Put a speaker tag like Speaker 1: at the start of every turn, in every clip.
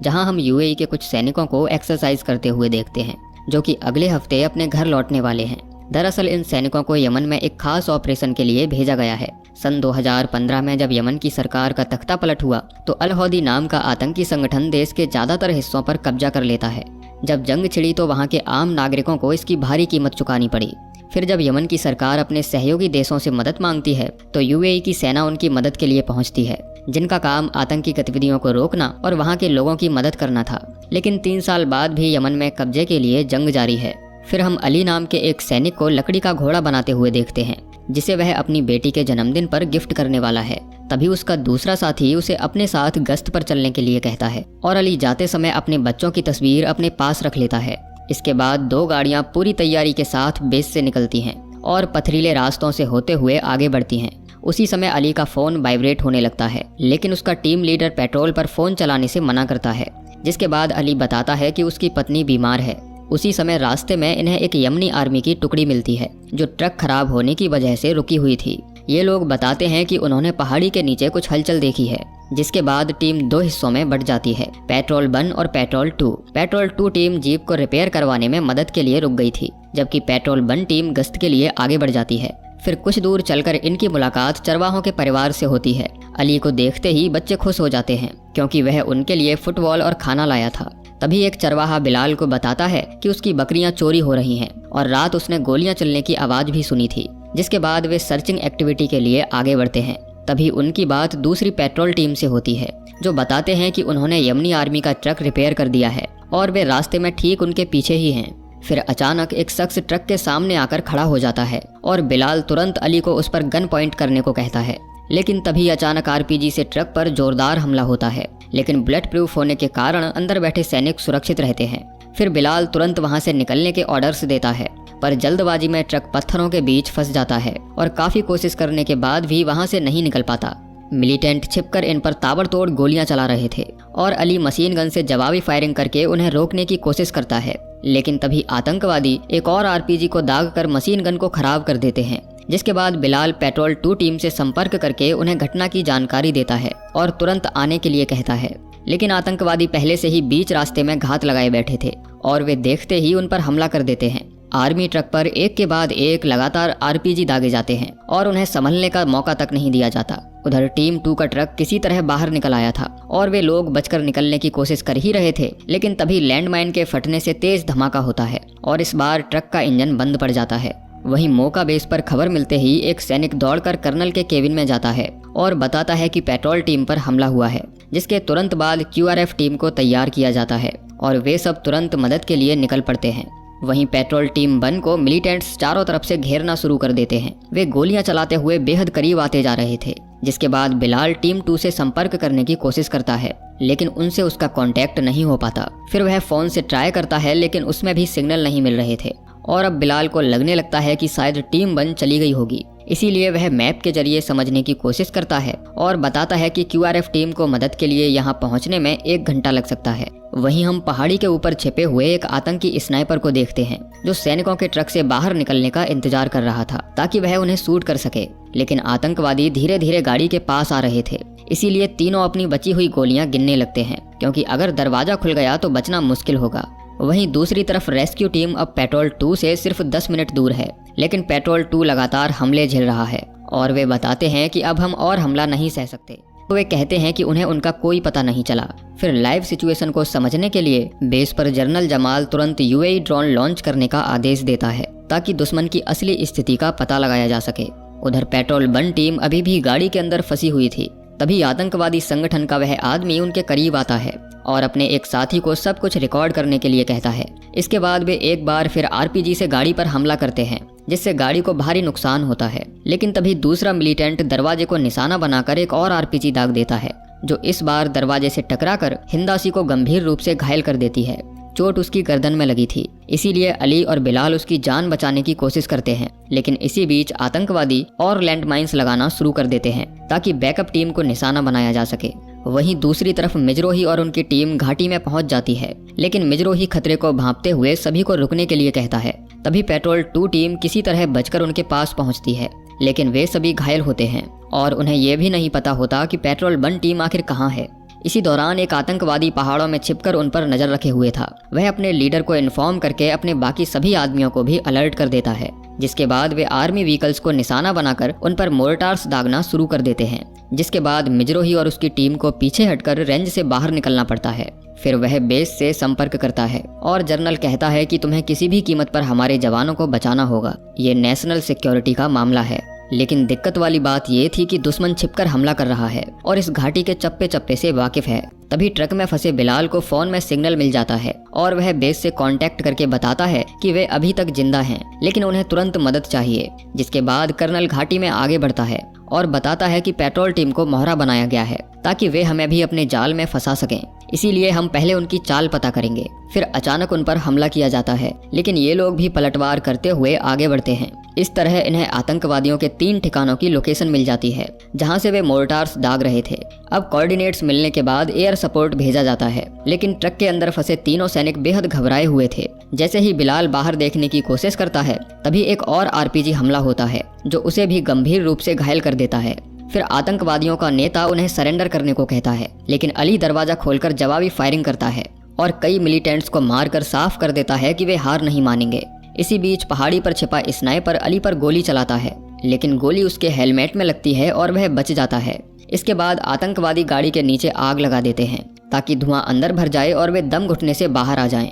Speaker 1: जहां हम यूएई के कुछ सैनिकों को एक्सरसाइज करते हुए देखते हैं, जो कि अगले हफ्ते अपने घर लौटने वाले हैं। दरअसल इन सैनिकों को यमन में एक खास ऑपरेशन के लिए भेजा गया है। सन 2015 में जब यमन की सरकार का तख्ता पलट हुआ तो अल हौदी नाम का आतंकी संगठन देश के ज्यादातर हिस्सों पर कब्जा कर लेता है। जब जंग छिड़ी तो वहाँ के आम नागरिकों को इसकी भारी कीमत चुकानी पड़ी। फिर जब यमन की सरकार अपने सहयोगी देशों से मदद मांगती है तो यूएई की सेना उनकी मदद के लिए पहुंचती है, जिनका काम आतंकी गतिविधियों को रोकना और वहाँ के लोगों की मदद करना था। लेकिन 3 साल बाद भी यमन में कब्जे के लिए जंग जारी है। फिर हम अली नाम के एक सैनिक को लकड़ी का घोड़ा बनाते हुए देखते हैं, जिसे वह अपनी बेटी के जन्मदिन पर गिफ्ट करने वाला है। तभी उसका दूसरा साथी उसे अपने साथ गश्त पर चलने के लिए कहता है और अली जाते समय अपने बच्चों की तस्वीर अपने पास रख लेता है। इसके बाद 2 गाड़ियां पूरी तैयारी के साथ बेस से निकलती हैं और पथरीले रास्तों से होते हुए आगे बढ़ती हैं। उसी समय अली का फोन वाइब्रेट होने लगता है, लेकिन उसका टीम लीडर पेट्रोल पर फोन चलाने से मना करता है, जिसके बाद अली बताता है कि उसकी पत्नी बीमार है। उसी समय रास्ते में इन्हें एक यमनी आर्मी की टुकड़ी मिलती है, जो ट्रक खराब होने की वजह से रुकी हुई थी। ये लोग बताते हैं कि उन्होंने पहाड़ी के नीचे कुछ हलचल देखी है, जिसके बाद टीम 2 हिस्सों में बंट जाती है, पेट्रोल 1 और पेट्रोल 2। पेट्रोल 2 टीम जीप को रिपेयर करवाने में मदद के लिए रुक गई थी, जबकि पेट्रोल 1 टीम गश्त के लिए आगे बढ़ जाती है। फिर कुछ दूर चलकर इनकी मुलाकात चरवाहों के परिवार से होती है। अली को देखते ही बच्चे खुश हो जाते हैं, क्योंकि वह उनके लिए फुटबॉल और खाना लाया था। तभी एक चरवाहा बिलाल को बताता है कि उसकी बकरियां चोरी हो रही हैं और रात उसने गोलियां चलने की आवाज भी सुनी थी। जिसके बाद वे सर्चिंग एक्टिविटी के लिए आगे बढ़ते हैं। तभी उनकी बात दूसरी पेट्रोल टीम से होती है, जो बताते हैं कि उन्होंने यमनी आर्मी का ट्रक रिपेयर कर दिया है और वे रास्ते में ठीक उनके पीछे ही हैं। फिर अचानक एक शख्स ट्रक के सामने आकर खड़ा हो जाता है और बिलाल तुरंत अली को उस पर गन पॉइंट करने को कहता है। लेकिन तभी अचानक आरपीजी से ट्रक पर जोरदार हमला होता है, लेकिन बुलेट प्रूफ होने के कारण अंदर बैठे सैनिक सुरक्षित रहते हैं। फिर बिलाल तुरंत वहां से निकलने के ऑर्डर्स देता है, पर जल्दबाजी में ट्रक पत्थरों के बीच फंस जाता है और काफी कोशिश करने के बाद भी वहां से नहीं निकल पाता। मिलिटेंट छिपकर इन पर ताबड़तोड़ गोलियां चला रहे थे और अली मशीन गन से जवाबी फायरिंग करके उन्हें रोकने की कोशिश करता है। लेकिन तभी आतंकवादी एक और आरपीजी को दागकर मशीन गन को खराब कर देते हैं, जिसके बाद बिलाल पेट्रोल 2 टीम से संपर्क करके उन्हें घटना की जानकारी देता है और तुरंत आने के लिए कहता है। लेकिन आतंकवादी पहले से ही बीच रास्ते में घात लगाए बैठे थे और वे देखते ही उन पर हमला कर देते हैं। आर्मी ट्रक पर एक के बाद एक लगातार आरपीजी दागे जाते हैं और उन्हें संभलने का मौका तक नहीं दिया जाता। उधर टीम 2 का ट्रक किसी तरह बाहर निकल आया था और वे लोग बचकर निकलने की कोशिश कर ही रहे थे, लेकिन तभी लैंडमाइन के फटने से तेज धमाका होता है और इस बार ट्रक का इंजन बंद पड़ जाता है। वहीं मौका बेस पर खबर मिलते ही एक सैनिक दौड़कर कर्नल के केबिन में जाता है और बताता है कि पेट्रोल टीम पर हमला हुआ है, जिसके तुरंत बाद क्यूआरएफ टीम को तैयार किया जाता है और वे सब तुरंत मदद के लिए निकल पड़ते हैं। वहीं पेट्रोल टीम 1 को मिलिटेंट्स चारों तरफ से घेरना शुरू कर देते हैं। वे गोलियां चलाते हुए बेहद करीब आते जा रहे थे, जिसके बाद बिलाल टीम 2 से संपर्क करने की कोशिश करता है, लेकिन उनसे उसका कांटेक्ट नहीं हो पाता। फिर वह फोन से ट्राई करता है, लेकिन उसमें भी सिग्नल नहीं मिल रहे थे और अब बिलाल को लगने लगता है कि शायद टीम 1 चली गई होगी। इसीलिए वह मैप के जरिए समझने की कोशिश करता है और बताता है कि क्यूआरएफ टीम को मदद के लिए यहाँ पहुँचने में 1 घंटा लग सकता है। वहीं हम पहाड़ी के ऊपर छिपे हुए एक आतंकी स्नाइपर को देखते हैं, जो सैनिकों के ट्रक से बाहर निकलने का इंतजार कर रहा था ताकि वह उन्हें शूट कर सके। लेकिन आतंकवादी धीरे धीरे गाड़ी के पास आ रहे थे, इसीलिए तीनों अपनी बची हुई गोलियां गिनने लगते हैं, क्योंकि अगर दरवाजा खुल गया तो बचना मुश्किल होगा। वहीं दूसरी तरफ रेस्क्यू टीम अब पेट्रोल 2 से सिर्फ 10 मिनट दूर है, लेकिन पेट्रोल 2 लगातार हमले झेल रहा है और वे बताते हैं कि अब हम और हमला नहीं सह सकते। तो वे कहते हैं कि उन्हें उनका कोई पता नहीं चला। फिर लाइव सिचुएशन को समझने के लिए बेस पर जनरल जमाल तुरंत यूएई ड्रोन लॉन्च करने का आदेश देता है, ताकि दुश्मन की असली स्थिति का पता लगाया जा सके। उधर पेट्रोल 1 टीम अभी भी गाड़ी के अंदर फंसी हुई थी। तभी आतंकवादी संगठन का वह आदमी उनके करीब आता है और अपने एक साथी को सब कुछ रिकॉर्ड करने के लिए कहता है। इसके बाद वे एक बार फिर आरपीजी से गाड़ी पर हमला करते हैं, जिससे गाड़ी को भारी नुकसान होता है। लेकिन तभी दूसरा मिलिटेंट दरवाजे को निशाना बनाकर एक और आरपीजी दाग देता है, जो इस बार दरवाजे से टकराकर हिंदासी को गंभीर रूप से घायल कर देती है। चोट उसकी गर्दन में लगी थी, इसीलिए अली और बिलाल उसकी जान बचाने की कोशिश करते हैं। लेकिन इसी बीच आतंकवादी और लैंडमाइंस लगाना शुरू कर देते हैं ताकि बैकअप टीम को निशाना बनाया जा सके। वहीं दूसरी तरफ मिजरोही और उनकी टीम घाटी में पहुंच जाती है, लेकिन मिजरोही खतरे को भांपते हुए सभी को रुकने के लिए कहता है। तभी पेट्रोल 2 टीम किसी तरह बचकर उनके पास पहुंचती है, लेकिन वे सभी घायल होते हैं और उन्हें यह भी नहीं पता होता कि पेट्रोल 1 टीम आखिर कहाँ है। इसी दौरान एक आतंकवादी पहाड़ों में छिपकर उन पर नजर रखे हुए था। वह अपने लीडर को इन्फॉर्म करके अपने बाकी सभी आदमियों को भी अलर्ट कर देता है, जिसके बाद वे आर्मी व्हीकल्स को निशाना बनाकर उन पर मोर्टार्स दागना शुरू कर देते हैं। जिसके बाद मिजरोही और उसकी टीम को पीछे हटकर रेंज से बाहर निकलना पड़ता है। फिर वह बेस से संपर्क करता है और जनरल कहता है कि तुम्हें किसी भी कीमत पर हमारे जवानों को बचाना होगा, ये नेशनल सिक्योरिटी का मामला है। लेकिन दिक्कत वाली बात ये थी कि दुश्मन छिपकर हमला कर रहा है और इस घाटी के चप्पे चप्पे से वाकिफ है। तभी ट्रक में फंसे बिलाल को फोन में सिग्नल मिल जाता है और वह बेस से कांटेक्ट करके बताता है कि वे अभी तक जिंदा हैं, लेकिन उन्हें तुरंत मदद चाहिए। जिसके बाद कर्नल घाटी में आगे बढ़ता है और बताता है कि पेट्रोल टीम को मोहरा बनाया गया है ताकि वे हमें भी अपने जाल में फंसा सकें, इसीलिए हम पहले उनकी चाल पता करेंगे। फिर अचानक उन पर हमला किया जाता है, लेकिन ये लोग भी पलटवार करते हुए आगे बढ़ते हैं। इस तरह इन्हें आतंकवादियों के 3 ठिकानों की लोकेशन मिल जाती है जहां से वे मोर्टार्स दाग रहे थे। अब कोऑर्डिनेट्स मिलने के बाद एयर सपोर्ट भेजा जाता है, लेकिन ट्रक के अंदर फंसे तीनों सैनिक बेहद घबराए हुए थे। जैसे ही बिलाल बाहर देखने की कोशिश करता है, तभी एक और आरपीजी हमला होता है जो उसे भी गंभीर रूप से घायल कर देता है। फिर आतंकवादियों का नेता उन्हें सरेंडर करने को कहता है, लेकिन अली दरवाजा खोलकर जवाबी फायरिंग करता है और कई मिलिटेंट्स को मारकर साफ कर देता है कि वे हार नहीं मानेंगे। इसी बीच पहाड़ी पर छिपा स्नाइपर अली पर गोली चलाता है, लेकिन गोली उसके हेलमेट में लगती है और वह बच जाता है। इसके बाद आतंकवादी गाड़ी के नीचे आग लगा देते हैं ताकि धुआं अंदर भर जाए और वे दम घुटने से बाहर आ जाएं।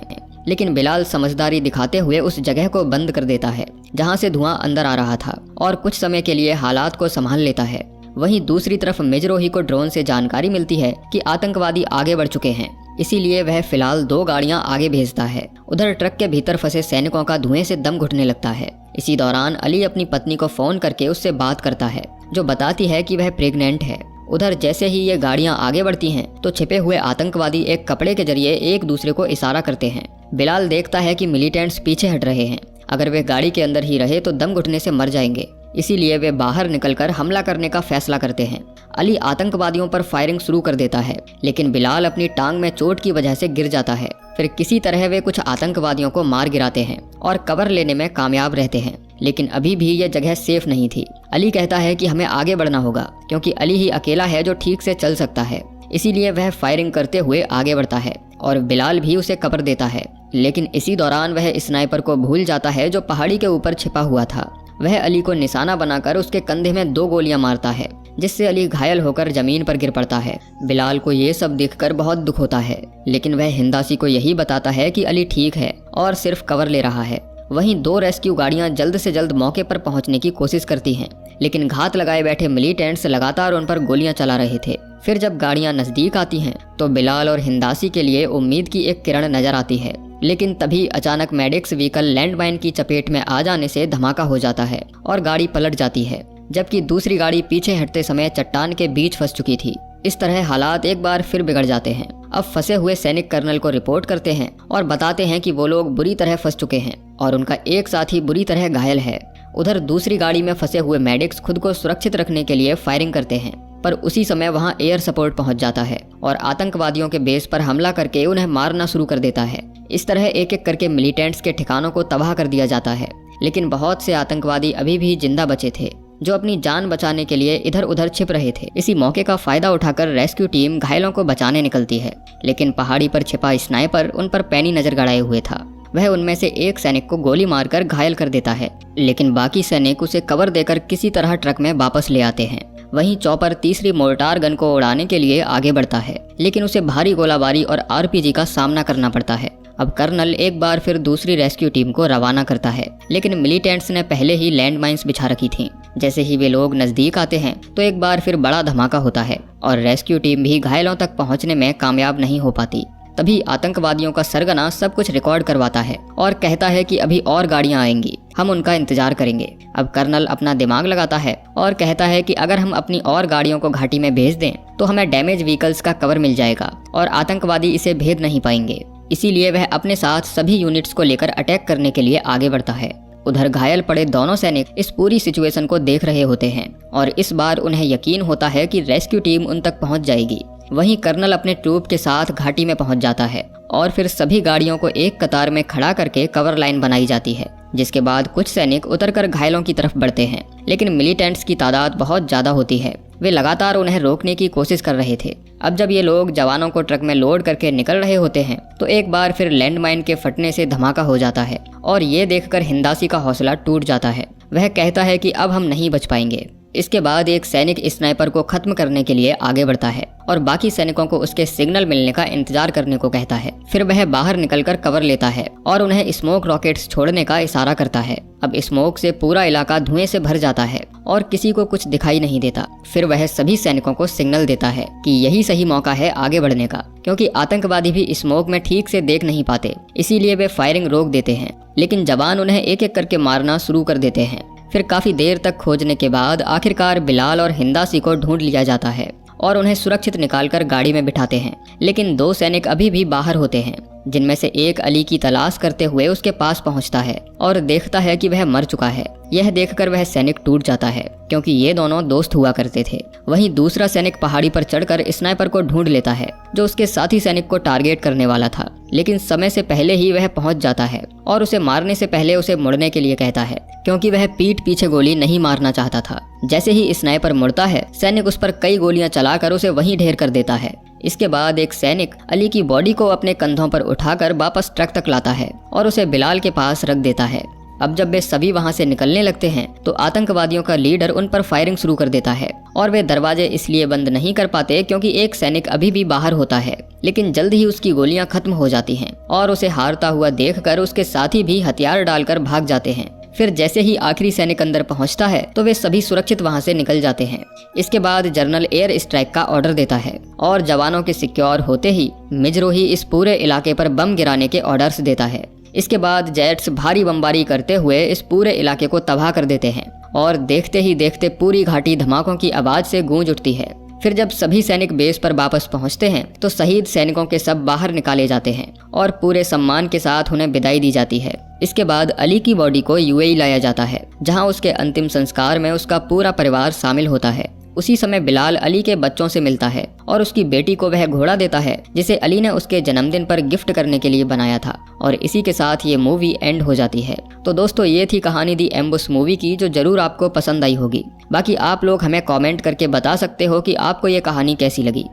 Speaker 1: लेकिन बिलाल समझदारी दिखाते हुए उस जगह को बंद कर देता है जहां से धुआं अंदर आ रहा था और कुछ समय के लिए हालात को संभाल लेता है। वहीं दूसरी तरफ मिजरोही को ड्रोन से जानकारी मिलती है कि आतंकवादी आगे बढ़ चुके हैं, इसीलिए वह फिलहाल 2 गाड़ियां आगे भेजता है। उधर ट्रक के भीतर फंसे सैनिकों का धुएं से दम घुटने लगता है। इसी दौरान अली अपनी पत्नी को फोन करके उससे बात करता है, जो बताती है कि वह प्रेग्नेंट है। उधर जैसे ही ये गाड़ियां आगे बढ़ती हैं, तो छिपे हुए आतंकवादी एक कपड़े के जरिए एक दूसरे को इशारा करते हैं। बिलाल देखता है कि मिलिटेंट्स पीछे हट रहे हैं, अगर वे गाड़ी के अंदर ही रहे तो दम घुटने से मर जाएंगे, इसीलिए वे बाहर निकलकर हमला करने का फैसला करते हैं। अली आतंकवादियों पर फायरिंग शुरू कर देता है, लेकिन बिलाल अपनी टांग में चोट की वजह से गिर जाता है। फिर किसी तरह वे कुछ आतंकवादियों को मार गिराते हैं और कवर लेने में कामयाब रहते हैं, लेकिन अभी भी यह जगह सेफ नहीं थी। अली कहता है कि हमें आगे बढ़ना होगा, क्योंकि अली ही अकेला है जो ठीक से चल सकता है। इसीलिए वह फायरिंग करते हुए आगे बढ़ता है और बिलाल भी उसे कवर देता है। लेकिन इसी दौरान वह स्नाइपर को भूल जाता है जो पहाड़ी के ऊपर छिपा हुआ था। वह अली को निशाना बनाकर उसके कंधे में 2 गोलियां मारता है, जिससे अली घायल होकर जमीन पर गिर पड़ता है। बिलाल को ये सब देखकर बहुत दुख होता है, लेकिन वह हिंदासी को यही बताता है कि अली ठीक है और सिर्फ कवर ले रहा है। वहीं 2 रेस्क्यू गाड़ियां जल्द से जल्द मौके पर पहुंचने की कोशिश करती हैं, लेकिन घात लगाए बैठे मिलिटेंट्स लगातार उन पर गोलियां चला रहे थे। फिर जब गाड़ियां नजदीक आती हैं, तो बिलाल और हिंदासी के लिए उम्मीद की एक किरण नजर आती है। लेकिन तभी अचानक मेडिक्स व्हीकल लैंडमाइन की चपेट में आ जाने से धमाका हो जाता है और गाड़ी पलट जाती है, जबकि दूसरी गाड़ी पीछे हटते समय चट्टान के बीच फंस चुकी थी। इस तरह हालात एक बार फिर बिगड़ जाते हैं। अब फंसे हुए सैनिक कर्नल को रिपोर्ट करते हैं और बताते हैं कि वो लोग बुरी तरह फंस चुके हैं और उनका एक साथी बुरी तरह घायल है। उधर दूसरी गाड़ी में फंसे हुए मेडिक्स खुद को सुरक्षित रखने के लिए फायरिंग करते हैं, पर उसी समय वहां एयर सपोर्ट पहुंच जाता है और आतंकवादियों के बेस पर हमला करके उन्हें मारना शुरू कर देता है। इस तरह एक एक करके मिलिटेंट्स के ठिकानों को तबाह कर दिया जाता है, लेकिन बहुत से आतंकवादी अभी भी जिंदा बचे थे, जो अपनी जान बचाने के लिए इधर उधर छिप रहे थे। इसी मौके का फायदा उठाकर रेस्क्यू टीम घायलों को बचाने निकलती है, लेकिन पहाड़ी पर छिपा स्नाइपर उन पर पैनी नजर गड़ाए हुए था। वह उनमें से एक सैनिक को गोली मारकर घायल कर देता है, लेकिन बाकी सैनिक उसे कवर देकर किसी तरह ट्रक में वापस ले आते हैं। वहीं चॉपर तीसरी मोर्टार गन को उड़ाने के लिए आगे बढ़ता है, लेकिन उसे भारी गोलाबारी और आरपीजी का सामना करना पड़ता है। अब कर्नल एक बार फिर दूसरी रेस्क्यू टीम को रवाना करता है, लेकिन मिलिटेंट्स ने पहले ही लैंड माइंस बिछा रखी थीं। जैसे ही वे लोग नजदीक आते हैं, तो एक बार फिर बड़ा धमाका होता है और रेस्क्यू टीम भी घायलों तक पहुंचने में कामयाब नहीं हो पाती। तभी आतंकवादियों का सरगना सब कुछ रिकॉर्ड करवाता है और कहता है कि अभी और गाड़ियां आएंगी, हम उनका इंतजार करेंगे। अब कर्नल अपना दिमाग लगाता है और कहता है कि अगर हम अपनी और गाड़ियों को घाटी में भेज दें, तो हमें डैमेज व्हीकल्स का कवर मिल जाएगा और आतंकवादी इसे भेद नहीं पाएंगे। इसीलिए वह अपने साथ सभी यूनिट्स को लेकर अटैक करने के लिए आगे बढ़ता है। उधर घायल पड़े दोनों सैनिक इस पूरी सिचुएशन को देख रहे होते हैं और इस बार उन्हें यकीन होता है कि रेस्क्यू टीम उन तक पहुंच जाएगी। वहीं कर्नल अपने ट्रूप के साथ घाटी में पहुंच जाता है और फिर सभी गाड़ियों को एक कतार में खड़ा करके कवर लाइन बनाई जाती है, जिसके बाद कुछ सैनिक उतरकर घायलों की तरफ बढ़ते हैं, लेकिन मिलिटेंट्स की तादाद बहुत ज्यादा होती है। वे लगातार उन्हें रोकने की कोशिश कर रहे थे, अब जब ये लोग जवानों को ट्रक में लोड करके निकल रहे होते हैं तो एक बार फिर लैंडमाइन के फटने से धमाका हो जाता है और ये देखकर हिंदासी का हौसला टूट जाता है। वह कहता है कि अब हम नहीं बच पाएंगे। इसके बाद एक सैनिक स्नाइपर को खत्म करने के लिए आगे बढ़ता है और बाकी सैनिकों को उसके सिग्नल मिलने का इंतजार करने को कहता है। फिर वह बाहर निकलकर कवर लेता है और उन्हें स्मोक रॉकेट्स छोड़ने का इशारा करता है। अब स्मोक से पूरा इलाका धुएं से भर जाता है और किसी को कुछ दिखाई नहीं देता। फिर वह सभी सैनिकों को सिग्नल देता है कि यही सही मौका है आगे बढ़ने का, क्योंकि आतंकवादी भी स्मोक में ठीक से देख नहीं पाते, इसीलिए वे फायरिंग रोक देते हैं। लेकिन जवान उन्हें एक एक करके मारना शुरू कर देते हैं। फिर काफी देर तक खोजने के बाद आखिरकार बिलाल और हिंदासी को ढूंढ लिया जाता है और उन्हें सुरक्षित निकालकर गाड़ी में बिठाते हैं। लेकिन 2 सैनिक अभी भी बाहर होते हैं, जिनमें से एक अली की तलाश करते हुए उसके पास पहुंचता है और देखता है कि वह मर चुका है। यह देखकर वह सैनिक टूट जाता है, क्योंकि ये दोनों दोस्त हुआ करते थे। वहीं दूसरा सैनिक पहाड़ी पर चढ़कर स्नाइपर को ढूंढ लेता है, जो उसके साथी सैनिक को टारगेट करने वाला था। लेकिन समय से पहले ही वह पहुंच जाता है और उसे मारने से पहले उसे मुड़ने के लिए कहता है, क्योंकि वह पीठ पीछे गोली नहीं मारना चाहता था। जैसे ही स्नाइपर मुड़ता है, सैनिक उस पर कई गोलियां चलाकर उसे वहीं ढेर कर देता है। इसके बाद एक सैनिक अली की बॉडी को अपने कंधों पर उठाकर वापस ट्रक तक लाता है और उसे बिलाल के पास रख देता है। अब जब वे सभी वहां से निकलने लगते हैं तो आतंकवादियों का लीडर उन पर फायरिंग शुरू कर देता है और वे दरवाजे इसलिए बंद नहीं कर पाते क्योंकि एक सैनिक अभी भी बाहर होता है। लेकिन जल्द ही उसकी गोलियां खत्म हो जाती हैं और उसे हारता हुआ देखकर उसके साथी भी हथियार डालकर भाग जाते हैं। फिर जैसे ही आखिरी सैनिक अंदर पहुंचता है तो वे सभी सुरक्षित वहां से निकल जाते हैं। इसके बाद जनरल एयर स्ट्राइक का ऑर्डर देता है और जवानों के सिक्योर होते ही मिजरोही इस पूरे इलाके पर बम गिराने के ऑर्डर्स देता है। इसके बाद जेट्स भारी बमबारी करते हुए इस पूरे इलाके को तबाह कर देते हैं और देखते ही देखते पूरी घाटी धमाकों की आवाज से गूंज उठती है। फिर जब सभी सैनिक बेस पर वापस पहुंचते हैं तो शहीद सैनिकों के सब बाहर निकाले जाते हैं और पूरे सम्मान के साथ उन्हें विदाई दी जाती है। इसके बाद अली की बॉडी को यूएई लाया जाता है, जहां उसके अंतिम संस्कार में उसका पूरा परिवार शामिल होता है। उसी समय बिलाल अली के बच्चों से मिलता है और उसकी बेटी को वह घोड़ा देता है जिसे अली ने उसके जन्मदिन पर गिफ्ट करने के लिए बनाया था। और इसी के साथ ये मूवी एंड हो जाती है। तो दोस्तों, ये थी कहानी दी एम्बुश मूवी की, जो जरूर आपको पसंद आई होगी। बाकी आप लोग हमें कमेंट करके बता सकते हो कि आपको ये कहानी कैसी लगी।